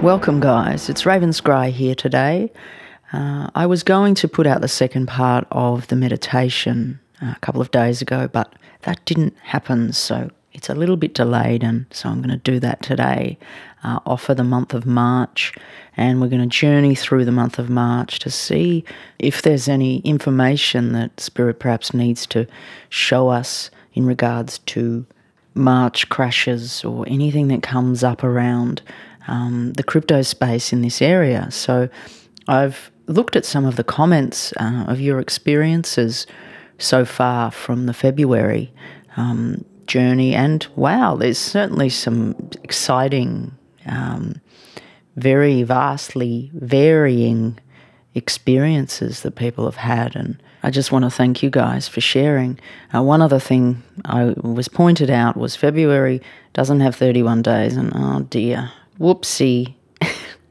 Welcome guys, it's Ravenscry here today. I was going to put out the second part of the meditation a couple of days ago, but that didn't happen, so it's a little bit delayed, and so I'm going to do that today, offer the month of March, and we're going to journey through the month of March to see if there's any information that Spirit perhaps needs to show us in regards to March crashes or anything that comes up around the crypto space in this area. So I've looked at some of the comments of your experiences so far from the February journey, and wow, there's certainly some exciting, very vastly varying experiences that people have had, and I just want to thank you guys for sharing. One other thing I was pointed out was February doesn't have 31 days, and oh dear, whoopsie,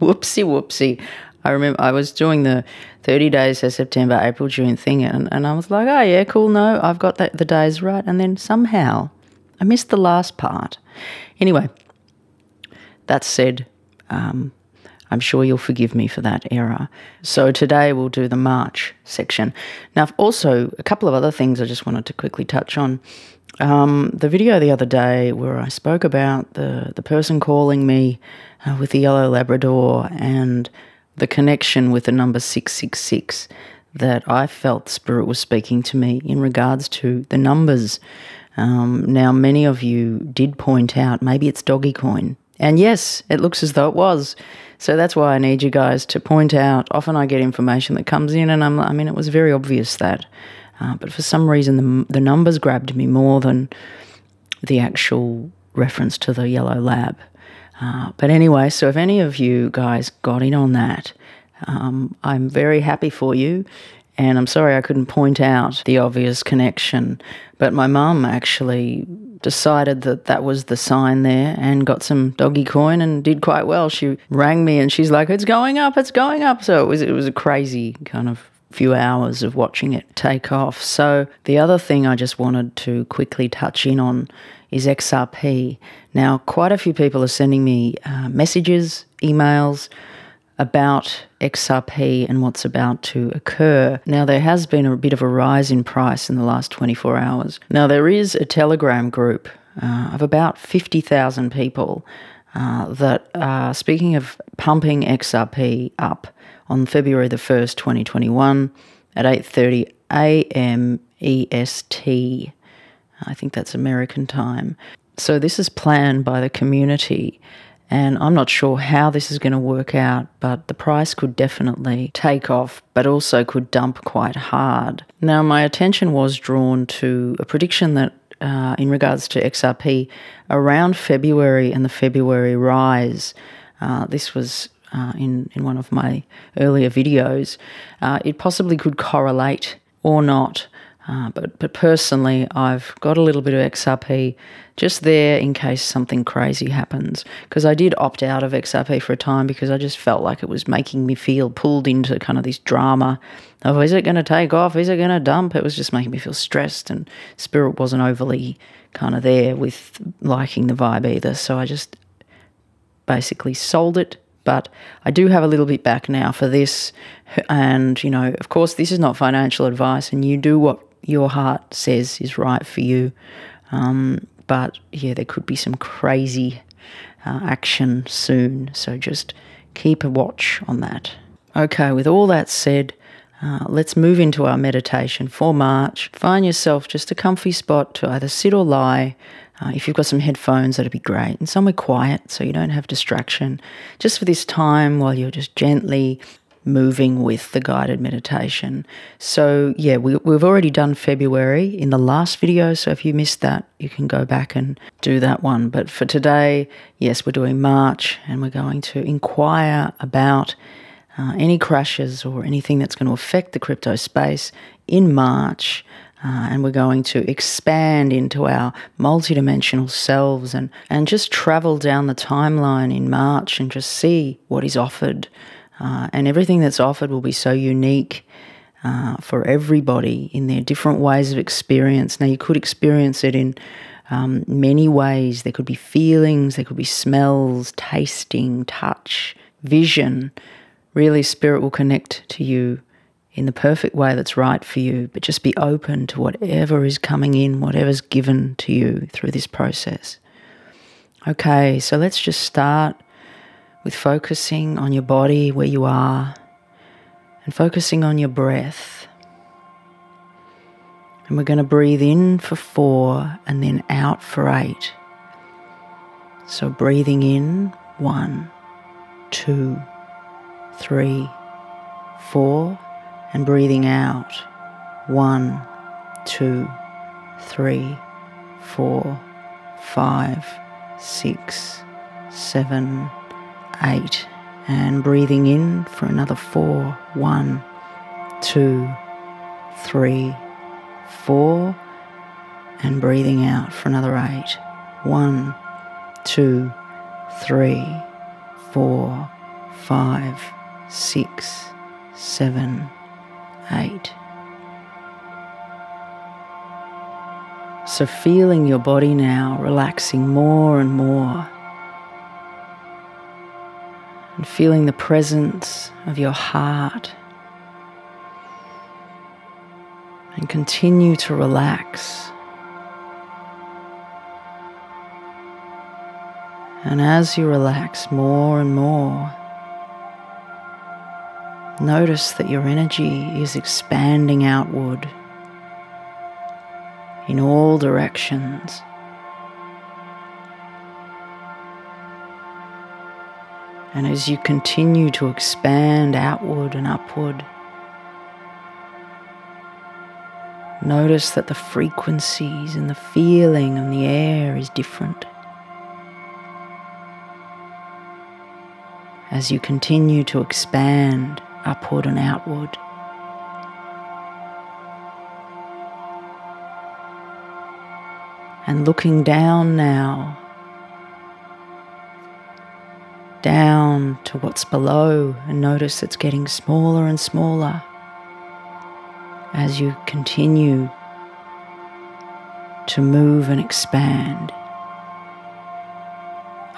whoopsie. I remember I was doing the 30 days of September, April, June thing, and I was like, oh yeah, cool, no, I've got the days right, and then somehow I missed the last part. Anyway, that said, I'm sure you'll forgive me for that error. So today we'll do the March section. Now, also a couple of other things I just wanted to quickly touch on. The video the other day where I spoke about the person calling me with the yellow Labrador and the connection with the number 666, that I felt Spirit was speaking to me in regards to the numbers. Now, many of you did point out maybe it's Dogecoin. And yes, it looks as though it was. So that's why I need you guys to point out. Often I get information that comes in and I mean, it was very obvious that. But for some reason, the numbers grabbed me more than the actual reference to the yellow lab. But anyway, so if any of you guys got in on that, I'm very happy for you. And I'm sorry I couldn't point out the obvious connection. But my mum actually decided that that was the sign there and got some Dogecoin and did quite well. She rang me and she's like, it's going up, it's going up. So it was a crazy kind of few hours of watching it take off. So the other thing I just wanted to quickly touch in on is XRP. Now, quite a few people are sending me messages, emails about XRP and what's about to occur. Now, there has been a bit of a rise in price in the last 24 hours. Now, there is a Telegram group of about 50,000 people that are, speaking of pumping XRP up, on February the 1st, 2021 at 8:30 a.m. EST. I think that's American time. So this is planned by the community, and I'm not sure how this is going to work out, but the price could definitely take off, but also could dump quite hard. Now, my attention was drawn to a prediction that in regards to XRP around February and the February rise. This was in one of my earlier videos. It possibly could correlate or not, but personally I've got a little bit of XRP just there in case something crazy happens, because I did opt out of XRP for a time because I just felt like it was making me feel pulled into kind of this drama of, is it going to take off, is it going to dump? It was just making me feel stressed, and Spirit wasn't overly kind of there with liking the vibe either, so I just basically sold it. But I do have a little bit back now for this. And, you know, of course, this is not financial advice, and you do what your heart says is right for you. But, yeah, there could be some crazy action soon. So just keep a watch on that. Okay, with all that said, let's move into our meditation for March. Find yourself just a comfy spot to either sit or lie. If you've got some headphones, that'd be great. And somewhere quiet so you don't have distraction. Just for this time while you're just gently moving with the guided meditation. So, yeah, we've already done February in the last video. So if you missed that, you can go back and do that one. But for today, yes, we're doing March, and we're going to inquire about any crashes or anything that's going to affect the crypto space in March. And we're going to expand into our multidimensional selves and just travel down the timeline in March and just see what is offered. And everything that's offered will be so unique for everybody in their different ways of experience. Now, you could experience it in many ways. There could be feelings, there could be smells, tasting, touch, vision. Really, Spirit will connect to you in the perfect way that's right for you, but just be open to whatever is coming in, whatever's given to you through this process. Okay, so let's just start with focusing on your body, where you are, and focusing on your breath. And we're going to breathe in for 4 and then out for 8. So breathing in, 1, 2, 3, 4, and breathing out, 1, 2, 3, 4, 5, 6, 7, 8, and breathing in for another 4, 1, 2, 3, 4, and breathing out for another 8, 1, 2, 3, 4, 5, 6, 7, 8. So feeling your body now relaxing more and more, and feeling the presence of your heart, and continue to relax. And as you relax more and more, notice that your energy is expanding outward in all directions. And as you continue to expand outward and upward, notice that the frequencies and the feeling of the air is different. As you continue to expand upward and outward, and looking down now, down to what's below, and notice it's getting smaller and smaller as you continue to move and expand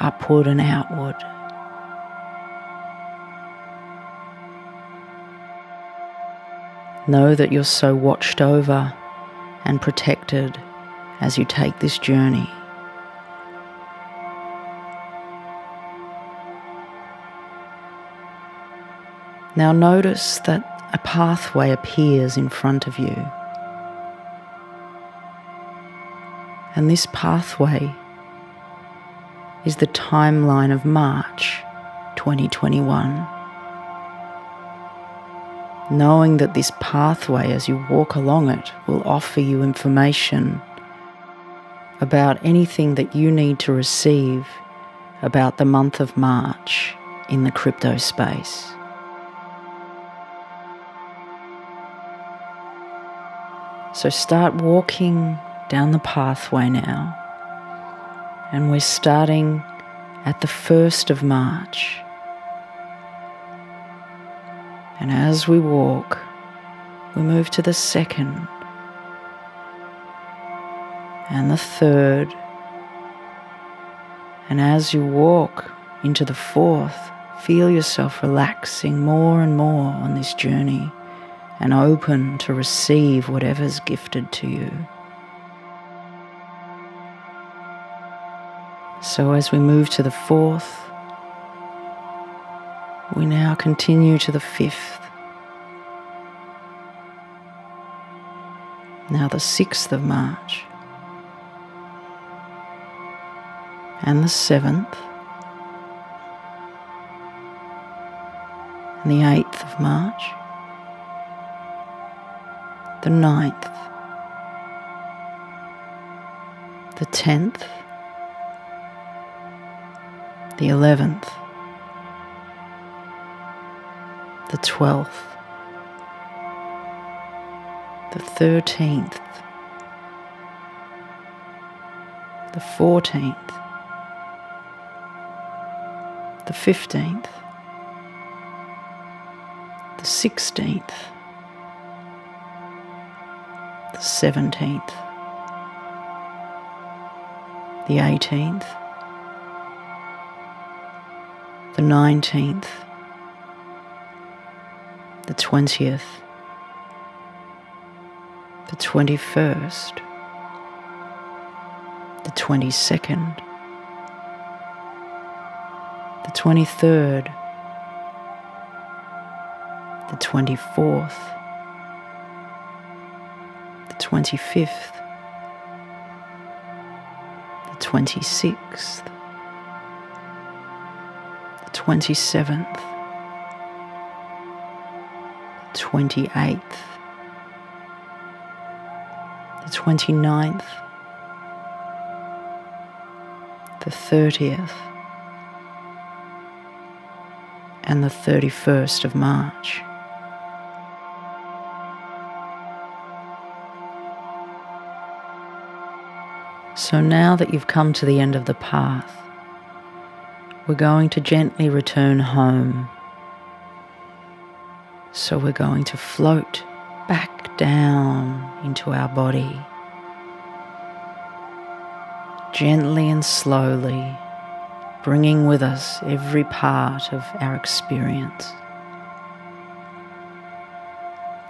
upward and outward. Know that you're so watched over and protected as you take this journey. Now notice that a pathway appears in front of you. And this pathway is the timeline of March 2021. Knowing that this pathway, as you walk along it, will offer you information about anything that you need to receive about the month of March in the crypto space. So start walking down the pathway now, and we're starting at the 1st of March. And as we walk, we move to the 2nd and the 3rd. And as you walk into the 4th, feel yourself relaxing more and more on this journey and open to receive whatever's gifted to you. So as we move to the 4th, we now continue to the 5th. Now the 6th of March. And the 7th. And the 8th of March. The 9th. The 10th. The 11th. The 12th, the 13th, the 14th, the 15th, the 16th, the 17th, the 18th, the 19th, the 20th, the 21st, the 22nd, the 23rd, the 24th, the 25th, the 26th, the 27th, the 28th, the 29th, the 30th, and the 31st of March. So now that you've come to the end of the path, we're going to gently return home. So we're going to float back down into our body, gently and slowly, bringing with us every part of our experience.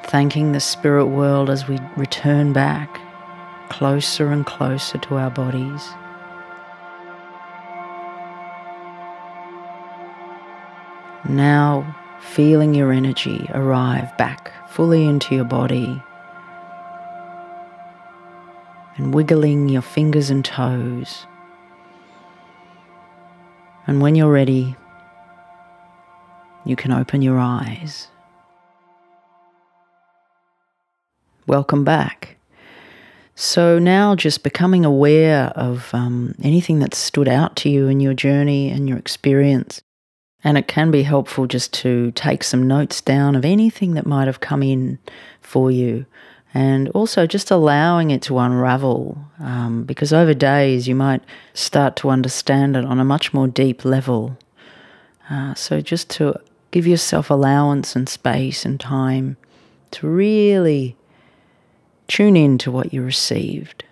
Thanking the spirit world as we return back closer and closer to our bodies. Now feeling your energy arrive back fully into your body and wiggling your fingers and toes. And when you're ready, you can open your eyes. Welcome back. So now just becoming aware of anything that stood out to you in your journey and your experience. And it can be helpful just to take some notes down of anything that might have come in for you. And also just allowing it to unravel, because over days you might start to understand it on a much more deep level. So just to give yourself allowance and space and time to really tune in to what you received.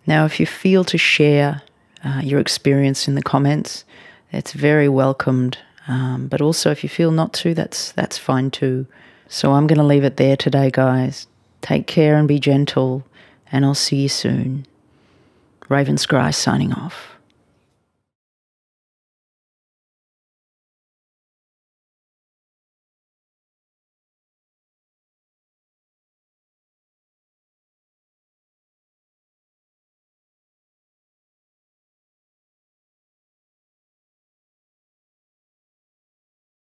Now, if you feel to share your experience in the comments, it's very welcomed. But also if you feel not to, that's fine too. So I'm going to leave it there today, guys. Take care and be gentle, and I'll see you soon. Raven Scry signing off.